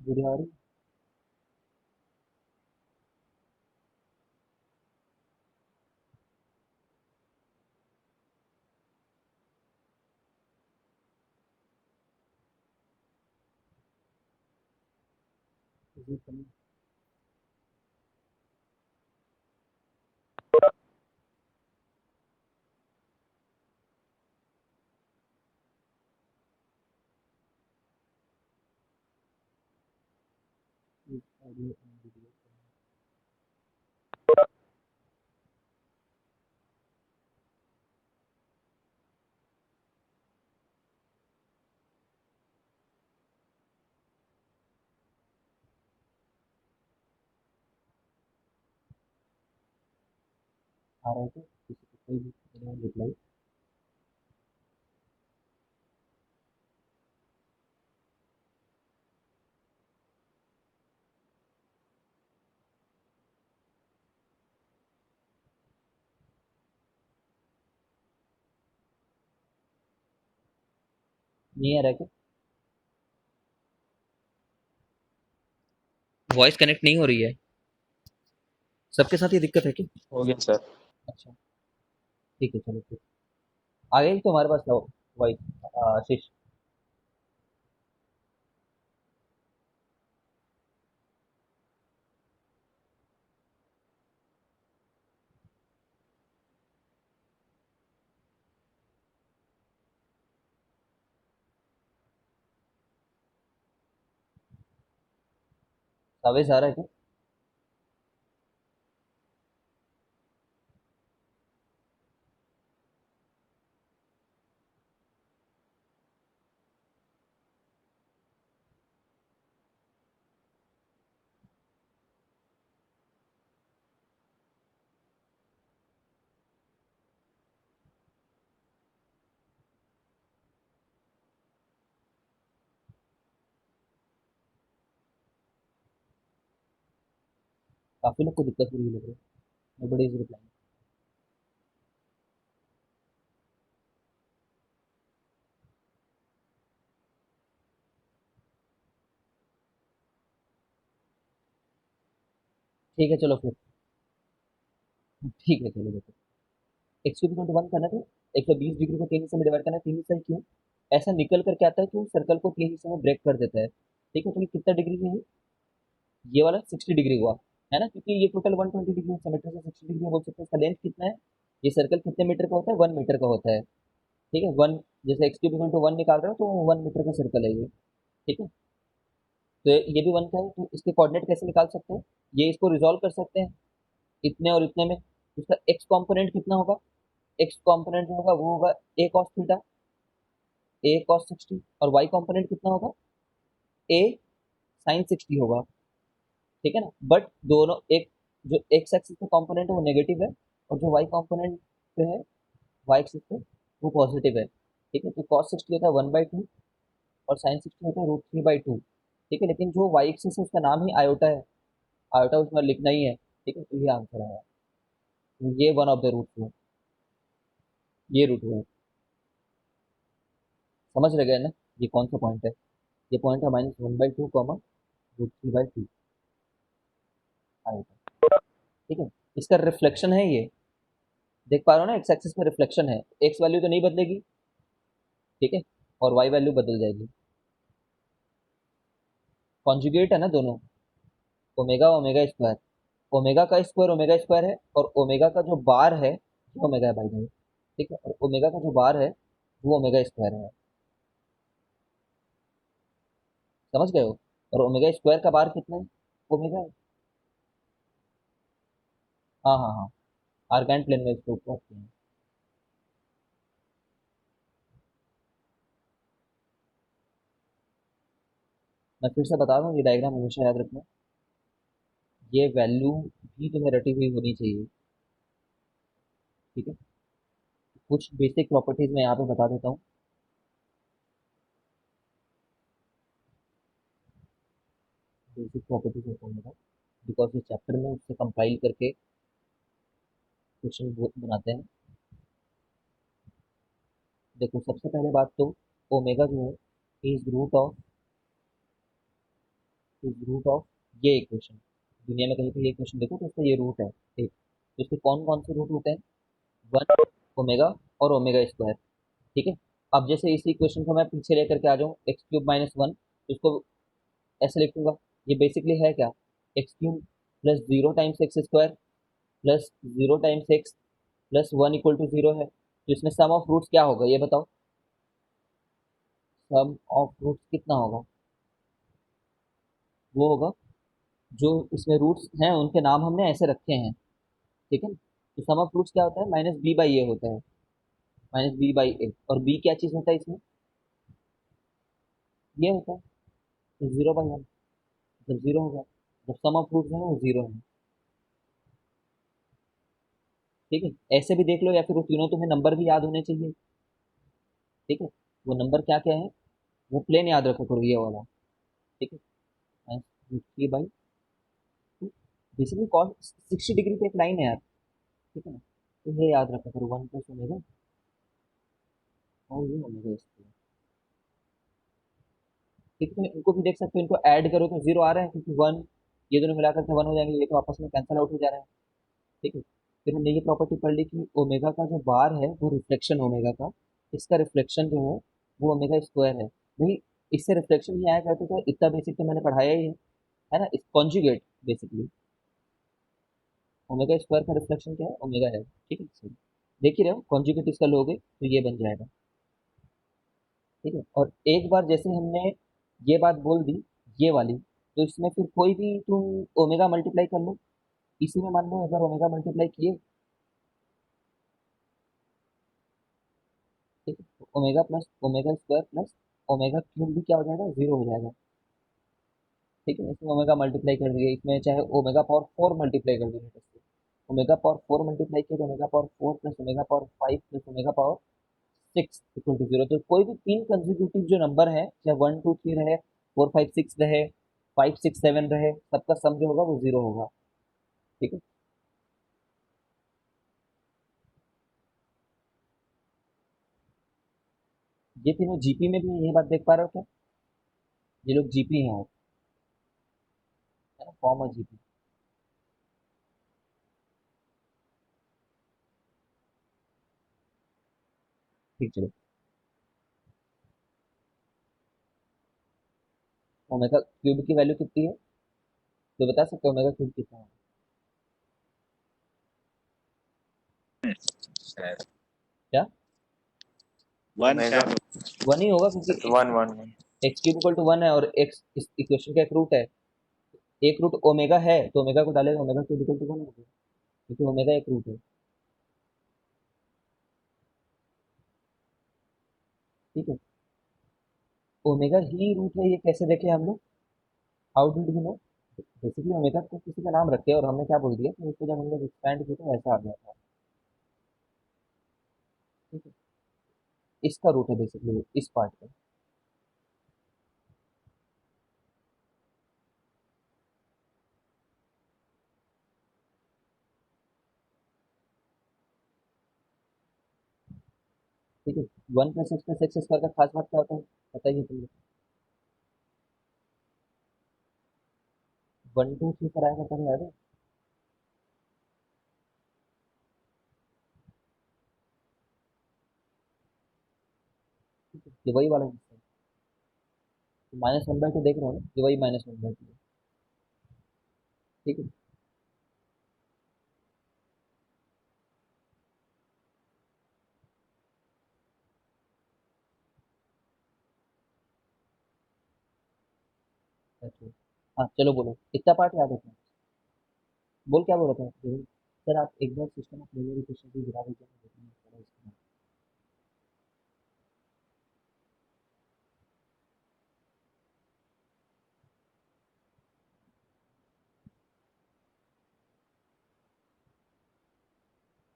Video आ रही है? Audio and video आ रहे थे, किसी को कोई भी रिप्लाई नहीं आ रहा है क्या? वॉइस कनेक्ट नहीं हो रही है? सबके साथ ये दिक्कत है क्या? हो गया सर। अच्छा, ठीक है, चलो फिर आ गई तो हमारे पास वॉइस। आशीष, आवेश आ रहा है क्या? काफी लोग को दिक्कत हो रही है लग रहा है। मैं बड़ी रिप्लाई। ठीक है, चलो फिर। ठीक है, चलो देखो। एक्स क्यूब इक्वल टू 1 करना था। 120 डिग्री को 3 हिस्से में डिवाइड करना है। 3 हिस्सा ही क्यों? ऐसा निकल करके आता है कि सर्कल को 3 हिस्सों में ब्रेक कर देता है। ठीक है, तो ये कितना डिग्री है? ये वाला 60 डिग्री हुआ, है ना, क्योंकि ये टोटल 120 डिग्री सिमेट्री से 60 डिग्री बोल सकते हैं। इसका लेंथ कितना है? ये सर्कल कितने मीटर का होता है? 1 मीटर का होता है। ठीक है, वन। जैसे एक्स क्यूब इक्वल टू 1 निकाल रहे हो तो 1 मीटर का सर्कल है ये। ठीक है, तो ये भी 1 का है, तो इसके कोऑर्डिनेट कैसे निकाल सकते हैं? ये इसको रिजॉल्व कर सकते हैं इतने और इतने में। इसका एक्स कॉम्पोनेंट कितना होगा? एक्स कॉम्पोनेंट जो होगा वो होगा ए कॉस थीटा, ए कॉस 60। और वाई कॉम्पोनेंट कितना होगा? ए साइन 60 होगा। ठीक है ना, बट दोनों एक, जो एक्स एक्सिस पे कंपोनेंट है वो नेगेटिव है, और जो वाई कंपोनेंट पे है, वाई एक्सिस पे, वो पॉजिटिव है। ठीक है, तो कॉस 60 होता है 1/2, और साइन 60 होता है √3/2। ठीक है, लेकिन जो वाई एक्सिस है उसका नाम ही आयोटा है। आयोटा उसमें लिखना ही है। ठीक है, तो ये आंसर है। तो ये वन ऑफ द रूट है। ये रूट है। समझ रह गए ना? ये कौन सा पॉइंट है? ये पॉइंट है -1/2 कॉमा √3/2 आयोटा। ठीक है, इसका रिफ्लेक्शन है ये। देख पा रहे हो ना, एक्स एक्सिस में रिफ्लेक्शन है। एक्स वैल्यू तो नहीं बदलेगी। ठीक है, और वाई वैल्यू बदल जाएगी। कॉन्जुगेट है ना दोनों। Omega omega square. ओमेगा का स्क्वायर ओमेगा स्क्वायर है, और ओमेगा का जो बार है वो ओमेगा है भाई भाई। ठीक है, और ओमेगा का जो बार है वो ओमेगा स्क्वायर है। समझ गए हो? और ओमेगा स्क्वायर का बार कितना है? ओमेगा है। हाँ हाँ हाँ, आर्गन प्लेन में इसको कहते हैं। मैं फिर से बता दूं, ये डायग्राम हमेशा याद रखना। ये वैल्यू भी तुम्हें रटी हुई होनी चाहिए। ठीक है, कुछ बेसिक प्रॉपर्टीज मैं यहाँ पे बता देता हूँ। बेसिक प्रॉपर्टीज होता है, बिकॉज इस चैप्टर में उससे कंपाइल करके क्वेश्चन बनाते हैं। देखो, सबसे पहले बात तो ओमेगा जो है is root of is root of ये इक्वेशन। दुनिया में कहीं पे ये इक्वेशन देखो तो उसका ये रूट है एक। तो इसके कौन कौन से रूट होते हैं? वन, ओमेगा और ओमेगा स्क्वायर। ठीक है। अब जैसे इसी इक्वेशन को मैं पीछे लेकर के आ जाऊँ एक्स क्यूब माइनस वन, तो इसको ऐसे लिखूंगा। ये बेसिकली है क्या? X cube plus zero times x square plus zero times x plus one equal to zero है। तो इसमें सम ऑफ रूट्स क्या होगा ये बताओ? सम ऑफ रूट्स कितना होगा? वो होगा जो इसमें रूट्स हैं उनके नाम हमने ऐसे रखे हैं। ठीक है। तो सम ऑफ रूट्स क्या होता है? माइनस बी बाई ए होता है। माइनस बी बाई ए, और बी क्या चीज होता है इसमें? ये होता है। तो जीरो बाई वन, जब जीरो होगा, जब सम ऑफ रूट्स है वो जीरो है। ठीक है। ऐसे भी देख लो, या फिर वो तीनों तुम्हें नंबर भी याद होने चाहिए। ठीक है। वो नंबर क्या क्या है, वो प्लेन याद रखो करो, ये वाला। ठीक है। Minus three by two, basically cos 60 degree पे एक लाइन है यार। ठीक है ना? तो ये याद रखा करो, वन प्लस ओमेगा और ये ओमेगा स्क्वायर। ठीक है। इनको भी देख सकते हो, इनको ऐड करो तो जीरो आ रहा है, क्योंकि वन, ये दोनों मिलाकर के वन हो जाएंगे, ये तो आपस में कैंसिल आउट हो जा रहा है। ठीक है। फिर हमने ये प्रॉपर्टी पढ़ ली कि ओमेगा का जो बार है वो रिफ्लेक्शन ओमेगा का, इसका रिफ्लेक्शन जो है वो ओमेगा स्क्वायर है भाई। इससे रिफ्लेक्शन ही आया करते थे, इतना बेसिक तो मैंने पढ़ाया ही है ना। इस कॉन्जुगेट बेसिकली ओमेगा स्क्वायर का रिफ्लेक्शन क्या है? ओमेगा है। ठीक है सही। देख ही रहे हो, कॉन्जुगेट इसका लोगे तो ये बन जाएगा। ठीक है। और एक बार जैसे हमने ये बात बोल दी, ये वाली, तो इसमें फिर कोई भी तुम ओमेगा मल्टीप्लाई कर लो। इसी में मान लो एक बार ओमेगा मल्टीप्लाई किए। ठीक है। तो omega plus omega square plus omega cube भी क्या हो जाएगा? जीरो हो जाएगा। ठीक है। इसमें ओमेगा मल्टीप्लाई कर दिए, इसमें चाहे ओमेगा पावर फोर मल्टीप्लाई कर दिए इससे। ओमेगा पावर फोर मल्टीप्लाई किया तो omega power four plus omega power five plus omega power six equal to zero. तो कोई भी तीन कंसेक्यूटिव जो नंबर है, चाहे वन टू थ्री रहे, फोर फाइव सिक्स रहे, फाइव सिक्स सेवन रहे, सबका सम जो होगा वो जीरो होगा। ठीक है। ये तीनों जीपी में भी ये बात देख पा रहे हो क्या? ये लोग जीपी हैं, है ना, फॉर्म और जीपी। ठीक चलो। ओमेगा क्यूब की वैल्यू कितनी है तो बता सकते हो ओमेगा क्यूब कितना है? क्या? वन शायद। वन ही होगा, क्योंकि one one one. X cube equal to one है, और एक्स इस इक्वेशन का एक रूट है। एक रूट ओमेगा है तो ओमेगा को डालेगा, omega cube equal to one होगा, क्योंकि ओमेगा एक रूट है। ठीक है। ओमेगा ही रूट है, ये कैसे देखे हम लोग? How did we know? Basically omega को किसी का नाम रखे और हमने क्या बोल दिया कि उसको जब हम लोग एक्सपैंड किए तो ऐसा आ गया था। ठीक है। इसका रूट है बेसिकली इस पार्ट का। ठीक है। One plus x plus x square का खास बात क्या होता है, बताइए तुम लोग। वन टू थ्री पर आया करता था, याद है? ठीक है। ये वही वाला हिस्सा है। तो माइनस वन बाई टू देख रहे हो ना, ये वही माइनस वन बाई टू है। ठीक है। अच्छा। हाँ चलो बोलो, इतना पार्ट याद रखना। बोल क्या बोल रहे थे सर? आप एक बार सिस्टम ऑफ लिनियर इक्वेशन भी गिरा दीजिए, मैं देखूंगा थोड़ा इसका।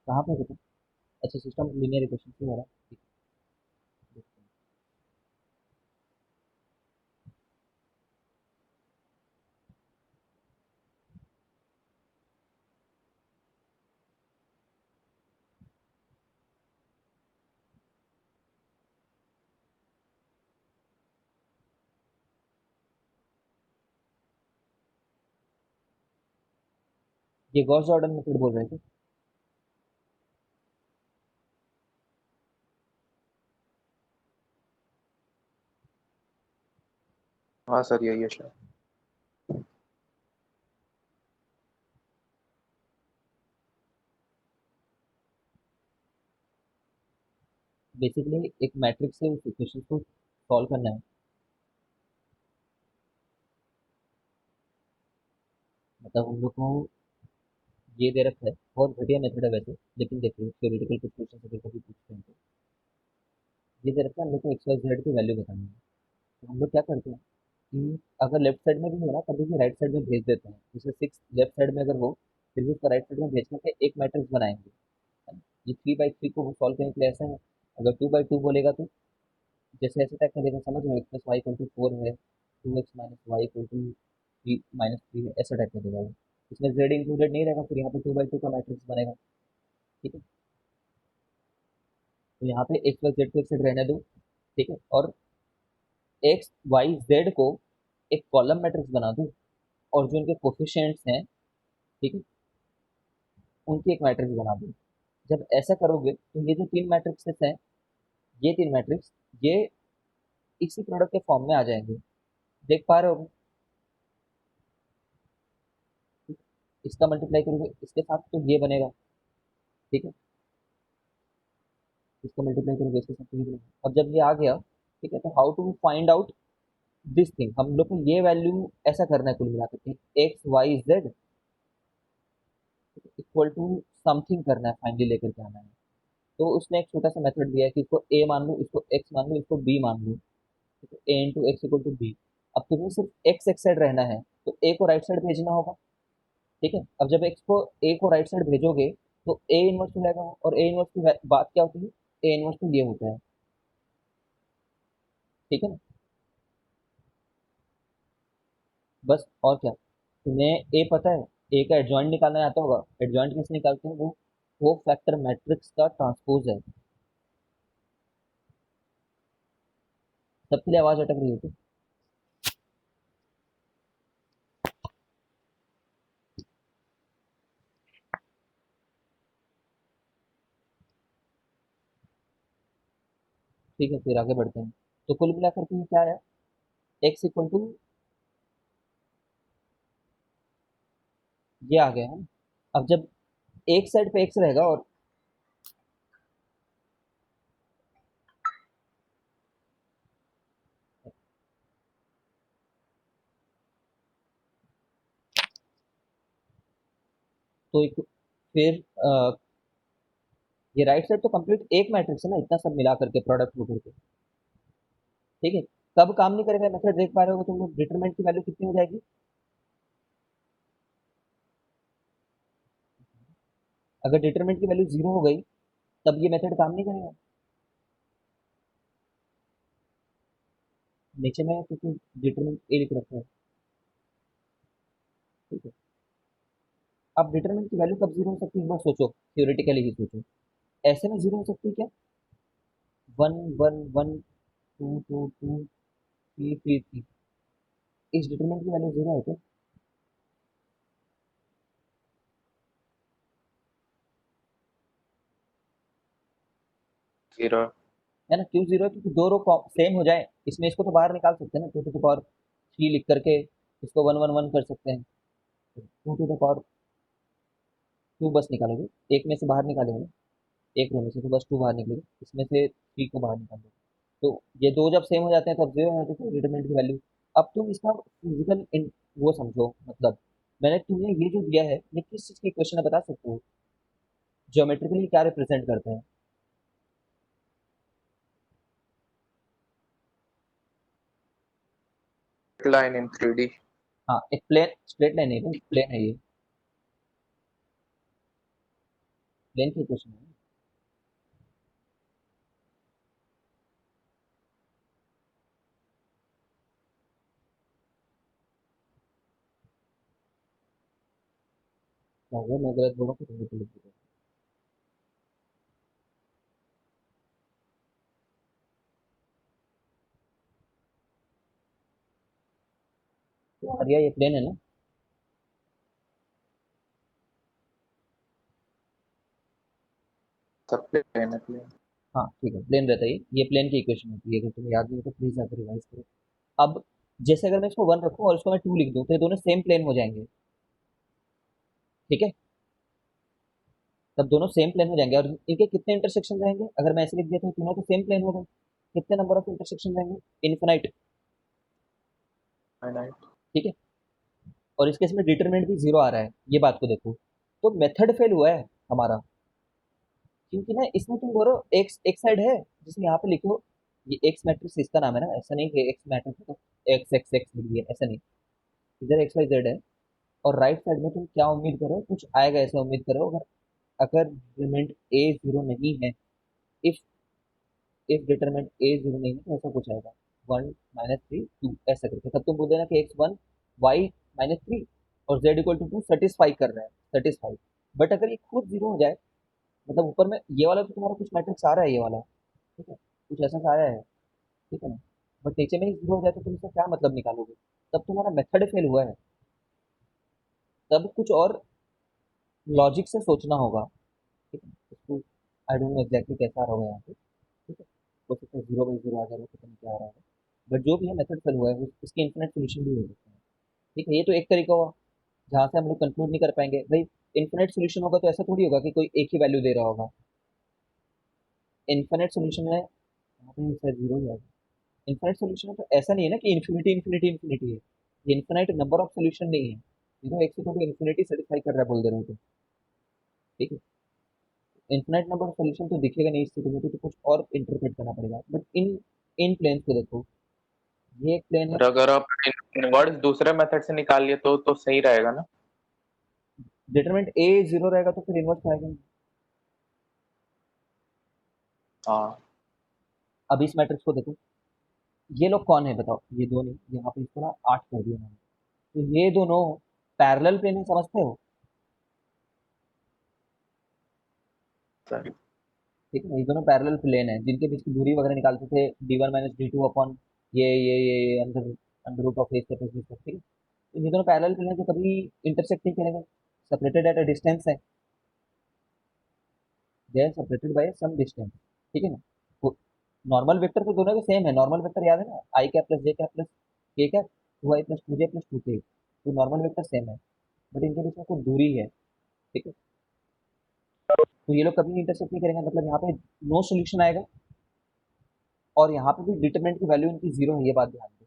कहाँ पे देखो? अच्छा, सिस्टम ऑफ लिनियर इक्वेशन से हो रहा है। ठीक है, देखते हैं। ये गॉस जॉर्डन मेथड बोल रहे थे। हाँ सर यही है शायद। बेसिकली एक मैट्रिक्स से उस इक्वेशन को सॉल्व करना है। मतलब हम लोग को ये दे रखा है, बहुत घटिया मेथड है वैसे, लेकिन देखिए थ्योरेटिकल कुछ क्वेश्चन अगर कभी पूछते हैं तो ये दे रखा है हम लोग को एक्स वाई जेड की वैल्यू बतानी है। तो हम लोग क्या करते हैं कि अगर लेफ्ट साइड में भी हो ना कभी भी राइट साइड में भेज देते हैं, जैसे सिक्स लेफ्ट साइड में अगर हो फिर भी उसको राइट साइड में भेज करके एक मैट्रिक्स बनाएंगे, है ना। ये 3/3 को सॉल्व करने के लिए ऐसा है, अगर 2/2 बोलेगा तो जैसे ऐसे टाइप का देगा, समझ रहे हो, x plus y equal to 4 है, 2x minus Y equal to 3 है, ऐसा टाइप का देगा वो। इसमें जेड इंक्लूडेड नहीं रहेगा, फिर यहाँ पे 2/2 का मैट्रिक्स बनेगा। ठीक है, तो यहाँ पे एक्स वाई जेड को एक साइड रहने दो। ठीक है, और एक्स वाई जेड को एक कॉलम मैट्रिक्स बना दो, और जो इनके कोफिशिएंट्स हैं, ठीक है, उनकी एक मैट्रिक्स बना दो। जब ऐसा करोगे तो ये जो तीन मैट्रिक्सेस हैं, ये तीन मैट्रिक्स, ये इसी प्रोडक्ट के फॉर्म में आ जाएंगे। देख पा रहे हो? इसका मल्टीप्लाई करोगे इसके साथ तो ये बनेगा। ठीक है, इसका मल्टीप्लाई करोगे इसके साथ तो ये बनेगा। अब जब ये आ गया, ठीक है, तो how to find out this thing, हम लोग को ये वैल्यू ऐसा करना है कुल मिला करके, x y z equal to something करना है, फाइनली लेकर के आना है। तो उसने एक छोटा सा मेथड दिया है कि इसको ए मान लो, इसको एक्स मान लो, इसको बी मान लो। तो A into X equal to B. अब तुम्हें सिर्फ एक्स एक्स साइड रहना है, तो ए को राइट साइड भेजना होगा। ठीक है, अब जब एक्स को ए को राइट साइड भेजोगे तो ए इनवर्स हो जाएगा, और ए इनवर्स की बात क्या होती है, ए इनवर्स तो ये होता है। ठीक है ना, बस और क्या। तुम्हें ए पता है, ए का एडजॉइंट निकालना आता होगा। एडजॉइंट कैसे निकालते हैं, वो फैक्टर मैट्रिक्स का ट्रांसपोज है। सबके लिए आवाज अटक रही है क्या? ठीक है, फिर आगे बढ़ते हैं। तो कुल मिलाकर के ये क्या है, एक्स इक्वल टू ये आ गया है। अब जब एक साइड पे एक्स रहेगा और तो एक, फिर ये राइट साइड तो कंप्लीट एक मैट्रिक्स है ना, इतना सब मिला करके प्रोडक्ट होकर के। ठीक है, कब काम नहीं करेगा मेथड, देख पा रहे हो तुम लोग, डिटरमिनेंट की वैल्यू कितनी हो जाएगी, अगर डिटरमिनेंट की वैल्यू 0 हो गई तब ये मेथड काम नहीं करेगा। नीचे में क्योंकि डिटरमिनेंट ए लिख रखा है। ठीक है, अब डिटरमिनेंट की वैल्यू कब 0 हो सकती है, एक बार सोचो, थियोरेटिकली ही सोचो। ऐसे में 0 हो सकती है क्या, 1 1 1 2 2 2 3 3 3, इस डिटरमिनेंट की वैल्यू 0 है क्या? 0। है ना, क्यों 0 है, क्योंकि दो रो सेम हो जाए, इसमें इसको तो बाहर निकाल सकते हैं ना, 2 to the power 3 लिख करके इसको 1 1 1 कर सकते हैं। 2 to the power 2 बस निकालोगे, एक में से बाहर निकालेंगे, एक रो में से तो बस 2 बाहर निकलेगा, इसमें से 3 को बाहर निकाल दो। तो ये दो जब सेम हो जाते हैं तब 0 हो जाते हैं डिटरमिनेंट की वैल्यू। अब तुम इसका फिजिकल वो समझो, मतलब मैंने तुम्हें ये जो दिया है ये किस चीज की इक्वेशन है बता सकते हो, ज्योमेट्रिकली क्या रिप्रेजेंट करते हैं। line in 3D। हाँ, एक प्लेन स्ट्रेट लाइन है, प्लेन है ये, प्लेन की इक्वेशन है। क्या हुआ, मैं गलत बोल रहा हूँ तो तुम गलत बोल रहे हो। आर्या ये प्लेन है ना, सब प्लेन है प्लेन। हाँ ठीक है, प्लेन रहता है ये प्लेन की इक्वेशन होती है, अगर तुम्हें याद नहीं हो तो प्लीज आप रिवाइज करो। अब जैसे अगर मैं इसको 1 रखूँ और इसको मैं 2 लिख दूँ तो ये दोनों सेम प्लेन हो जाएंगे, ठीक है। तब दोनों सेम प्लेन हो जाएंगे और इनके कितने इंटरसेक्शन रहेंगे, अगर मैं ऐसे लिख देता हूँ तीनों तो सेम प्लेन हो गए, कितने नंबर ऑफ इंटरसेक्शन रहेंगे, इन्फिनाइट, फाइनाइट। ठीक है। और इस केस में डिटरमिनेंट भी 0 आ रहा है, ये बात को देखो, तो मेथड फेल हुआ है हमारा, क्योंकि ना इसमें तुम बोलो एक्स एक साइड है जिसमें यहाँ पे लिखो, ये एक्स मैट्रिक्स इसका नाम है ना, ऐसा नहीं कि एक्स मैट्रिक्स तो एक्स एक्स एक्स लिख दिया, ऐसा नहीं, इधर एक्स वाई जेड है। और राइट साइड में तुम क्या उम्मीद करो, कुछ आएगा ऐसा उम्मीद करो, अगर अगर डिटरमिनेंट ए 0 नहीं है, इफ इफ डिटरमिनेंट ए 0 नहीं है तो ऐसा कुछ आएगा, 1 - 3 2 ऐसा करके, तब तुम बोल देना कि एक्स 1 वाई -3 और जेड इक्वल टू 2 सेटिस्फाई कर रहा है, सेटिस्फाई। बट अगर ये खुद 0 हो जाए, मतलब ऊपर में ये वाला तो तुम्हारा कुछ मैट्रिक्स आ रहा है ये वाला, ठीक है, कुछ ऐसा सा आया है, ठीक है ना, बट नीचे में ही 0 हो जाए तो तुम इसका क्या मतलब निकालोगे, तब तुम्हारा मेथड फेल हुआ है, तब कुछ और लॉजिक से सोचना होगा, ठीक है। इसको आई डोंट नो एग्जैक्टली कैसा आ रहा होगा यहाँ पे, ठीक है, हो सकता है 0/0 आ जा रहा है, पता नहीं क्या आ रहा है, बट जो भी है मेथड फेल हुआ है, इसके इन्फिनिट सोल्यूशन भी हो सकते हैं, ठीक है। ये तो एक तरीका हुआ जहाँ से हम लोग कंक्लूड नहीं कर पाएंगे भाई, इन्फिनिट सोल्यूशन होगा तो ऐसा थोड़ी होगा कि कोई एक ही वैल्यू दे रहा होगा, इन्फिनिट सोल्यूशन है, यहाँ पे शायद 0 ही आएगा, इन्फिनिट सोल्यूशन है तो ऐसा नहीं है ना कि इन्फिनिटी इन्फिनिटी इन्फिनिटी है, ये इन्फिनिट नंबर ऑफ सोल्यूशन नहीं है, जीरो एक्स को इन्फिनिटी सेटिस्फाई कर रहा है बोल दे रहे हो तो, ठीक है। इन्फिनिट नंबर ऑफ सोल्यूशन तो दिखेगा नहीं इससे, तुम्हें तो कुछ और इंटरप्रेट करना पड़ेगा, बट इन इन प्लेन्स को देखो, ये एक प्लेन है, और अगर आप इनवर्स दूसरे मेथड से निकाल लिए तो सही रहेगा ना। डिटरमिनेंट ए 0 रहेगा तो फिर इन्वर्स आएगा नहीं। हाँ। अब इस मैट्रिक्स को देखो, ये लोग कौन है बताओ, ये दो नहीं, यहाँ पे इसको ना 8 कर दिया मैंने, तो ये दोनों पैरेलल प्लेन है, समझते हो, सर। ठीक है, ये दोनों पैरेलल प्लेन है जिनके बीच की दूरी वगैरह निकालते थे d1 - d2 अपॉन ये under under root of A surface B, ठीक है। तो ये दोनों पैरेलल प्लेन है जो कभी इंटरसेक्ट नहीं करेंगे, सेपरेटेड एट अ डिस्टेंस है, they are separated by some distance, ठीक है ना। तो नॉर्मल वेक्टर तो दोनों के सेम है, नॉर्मल वेक्टर याद है ना, आई कैप प्लस जे कैप प्लस के cap 2i plus 2j plus 2k, तो नॉर्मल वेक्टर सेम है, बट इनके बीच में कुछ दूरी है, ठीक है। तो ये लोग कभी इंटरसेक्ट नहीं करेंगे, मतलब यहाँ पे नो सोल्यूशन आएगा, और यहाँ पे भी डिटरमिनेंट की वैल्यू इनकी 0 है, ये बात ध्यान दो,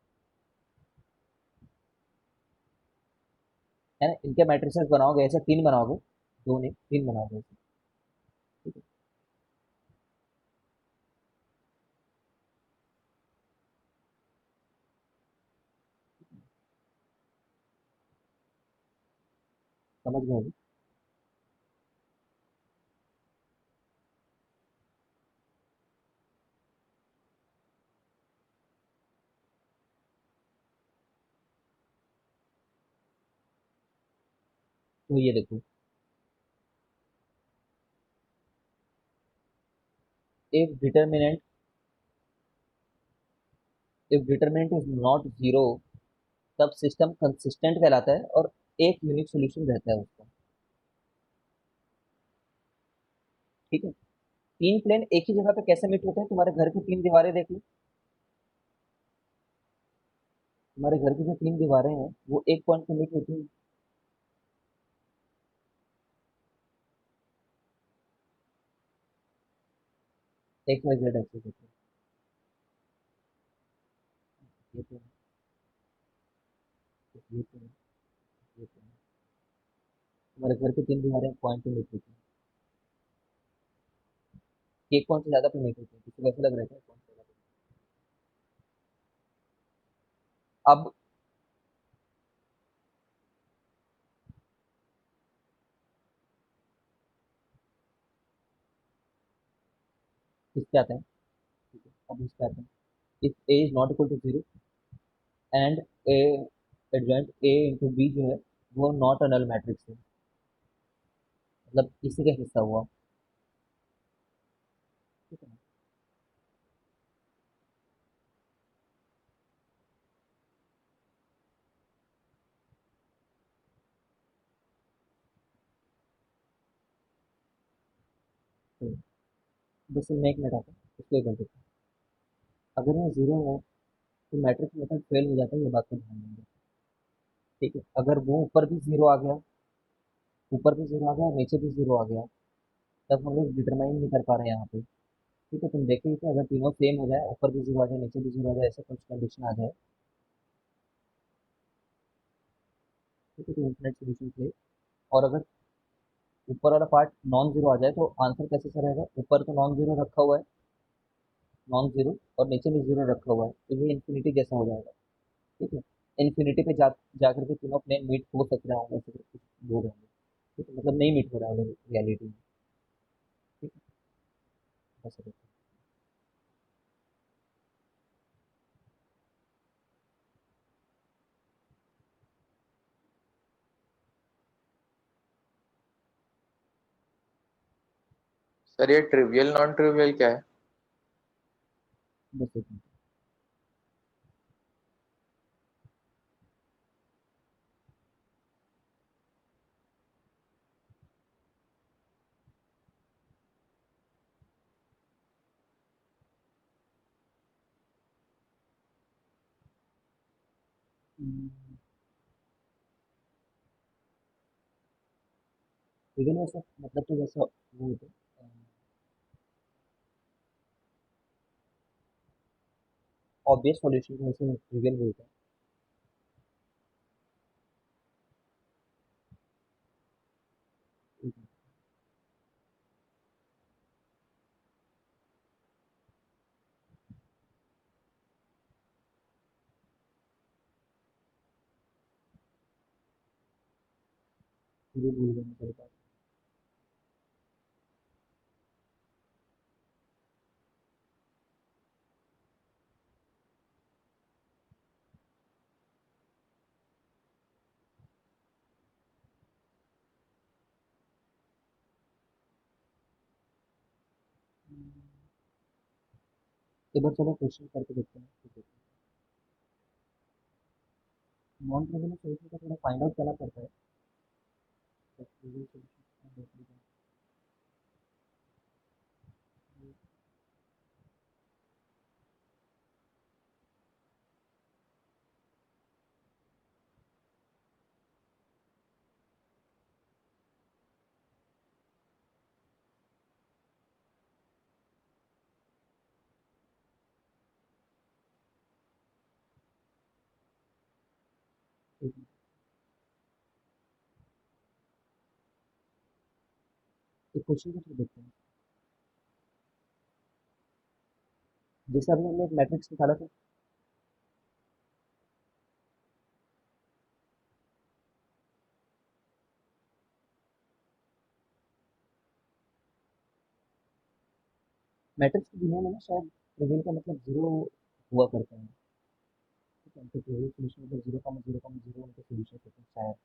है ना। इनके मैट्रिसेस बनाओगे ऐसे 3 बनाओगे, 2 नहीं 3 बनाओगे ऐसे, ठीक है। समझ गए अभी? तो ये देखो, if determinant if determinant is not 0, तब सिस्टम कंसिस्टेंट कहलाता है और एक यूनिक सोल्यूशन रहता है उसका, ठीक है। तीन प्लेन एक ही जगह पे कैसे मीट होते हैं, तुम्हारे घर की 3 दीवारें देख लो, तुम्हारे घर की जो 3 दीवारें हैं वो एक पॉइंट पे मीट होती है, एक्स वाई जेड एक्सेस होती है, ये तो है, ये तो है, ये तो है, तुम्हारे घर की 3 दीवारें पॉइंट पे मीट होती है, एक पॉइंट से ज्यादा पे मीट होती है, किसी को ऐसा लग रहा है क्या पॉइंट से ज्यादा पे? अब इस पे आते हैं, ठीक है, अब इस पे आते हैं, if A is not equal to 0 and A adjoint A into B जो है वो नॉट अ नल मैट्रिक्स है, मतलब इसी का हिस्सा हुआ, ठीक है ना। तो बस मैं एक मिनट आता हूँ, इसको एक कर देता हूँ। अगर ये जीरो है तो मैट्रिक्स मेथड फेल हो जाता है, ये बात को ध्यान देंगे। ठीक है, अगर वो ऊपर भी जीरो आ गया, ऊपर भी जीरो आ गया और नीचे भी जीरो आ गया, तब हम लोग डिटरमाइन नहीं कर पा रहे हैं यहाँ पे। ठीक है, तुम देखिए कि अगर तीनों सेम हो जाए, ऊपर भी जीरो आ जाए नीचे भी जीरो आ जाए, ऐसा कुछ कंडीशन आ जाए, ठीक है, तो इनफिनिट सोल्यूशन थे। और अगर ऊपर वाला पार्ट नॉन जीरो आ जाए तो आंसर कैसे से रहेगा? ऊपर तो नॉन जीरो रखा हुआ है, नॉन जीरो, और नीचे भी जीरो रखा हुआ है, तो ये इन्फिनिटी जैसा हो जाएगा। ठीक है, इन्फिनिटी पे जाकर के तीनों प्लेन मीट हो सक रहे होंगे, ऐसे कुछ बोल रहे होंगे। ठीक है, मतलब नहीं मीट हो रहा है रियलिटी में। ठीक है, बस ये। सर ये ट्रिवियल नॉन ट्रिवियल क्या है? बस ये। ट्रिवियल वैसे मतलब तो वैसा वो होता है, ऑब्वियस सॉल्यूशन को वैसे ट्रिवियल बोलते हैं। ठीक है, ये भूल गया मैं, सही बात। एक बार चलो क्वेश्चन करके देखते हैं। ठीक है, नॉन ट्रिवियल सॉल्यूशन का थोड़ा फाइंड आउट करना पड़ता है। ट्रिवियल सॉल्यूशन एक क्वेश्चन को थोड़ा देखते हैं। जैसे अभी हमने एक मैट्रिक्स निकाला था, मैट्रिक्स की दुनिया में ना शायद ट्रिवियल का मतलब जीरो हुआ करता है। ठीक है, तो ट्रिवियल सॉल्यूशन मतलब जीरो का जीरो का जीरो उनके सॉल्यूशन होते हैं शायद,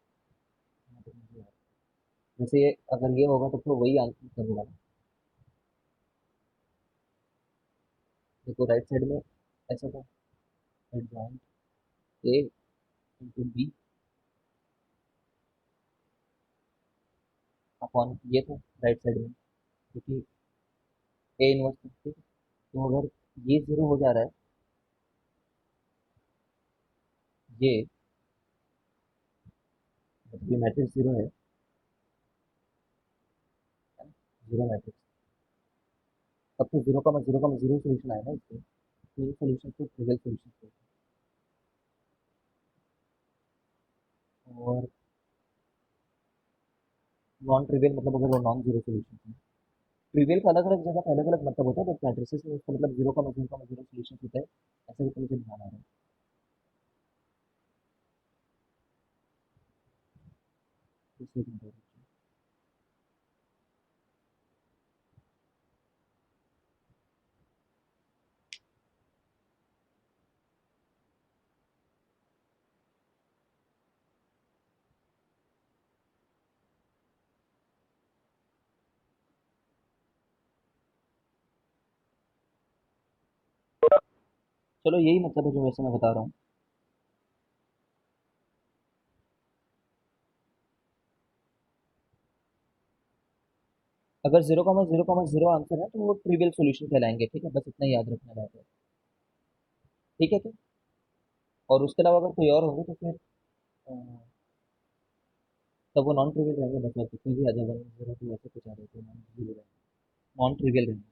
जहाँ तक मुझे याद है। जैसे ये अगर ये होगा तो वही आंसर मतलब होगा ना। देखो राइट साइड में ऐसा था, adjoint A into B upon ये था राइट साइड में, क्योंकि ए इनवर्स था। ठीक है, तो अगर ये जीरो हो जा रहा है, ये मतलब ये मैट्रिक्स जीरो है, जीरो मैट्रिक्स, तब तो जीरो का जीरो सोल्यूशन आएगा इसके। तो ये सोल्यूशन तो ट्रिवियल सोल्यूशन है। और नॉन ट्रिवियल मतलब अगर वो नॉन जीरो सोल्यूशन है। ट्रिवियल का अलग अलग जगह पे अलग अलग मतलब होता है, बट मैट्रिसेस में उसका मतलब जीरो का जीरो सोल्यूशन होता है, ऐसा भी तो मुझे ध्यान आ रहा है। दूसरे की बात है। चलो यही मतलब है जो वैसे मैं बता रहा हूँ। अगर 0,0,0 आंसर है तो वो ट्रिवियल सॉल्यूशन कहलाएंगे, ठीक है, बस इतना ही याद रखना रहता है, ठीक है। तो और उसके अलावा अगर कोई और होगा तो फिर अ, तब वो नॉन ट्रिवियल रहेंगे, बस और कितनी भी आ जाए 1 0 2 ऐसे कुछ आ रहे थे, नॉन ट्रिवियल रहेंगे, नॉन ट्रिवियल रहेंगे।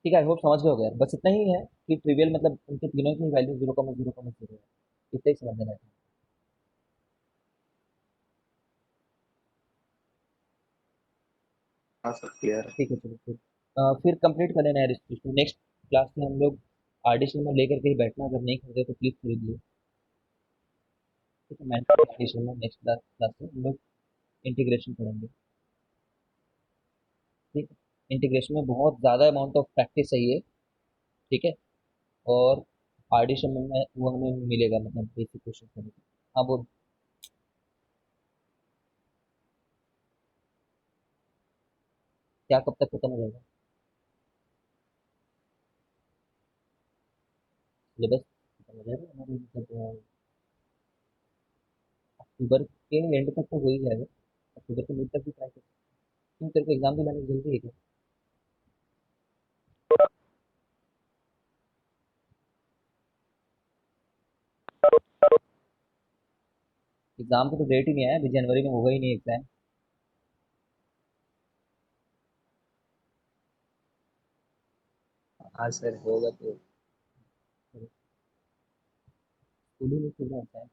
ठीक है, आई होप समझ गए होगे यार, बस इतना ही है कि ट्रिवियल मतलब उनके तीनों की वैल्यू 0,0,0 है, इतना ही समझ लेना है। हाँ सर क्लियर है। ठीक है, चलो फिर कंप्लीट कर लेना है रिस्ट्रिक्शन। नेक्स्ट क्लास में हम लोग आर्टिशन में लेकर के ही बैठना, अगर नहीं खरीदे तो प्लीज़ खरीद लीजिए, ठीक है। मैं आर्टिशन में नेक्स्ट क्लास क्लास में हम लोग इंटीग्रेशन पढ़ेंगे, ठीक है। इंटीग्रेशन में बहुत ज़्यादा अमाउंट ऑफ प्रैक्टिस चाहिए, ठीक है। और आर्टिशन में वो हमें मिलेगा, मतलब बेसिक क्वेश्चन करेंगे। हाँ वो क्या कब तक खत्म हो जाएगा सिलेबस? खत्म हो जाएगा हमारे मतलब अक्टूबर के एंड तक तो हो ही जाएगा, अक्टूबर के मिड तक भी ट्राई कर। क्यों, तेरे को एग्जाम दिलाने की जल्दी है क्या? एग्जाम की तो डेट ही नहीं आया, अभी जनवरी में होगा ही नहीं एग्जाम। हाँ सर होगा तो स्कूल ही नहीं खुल रहा है।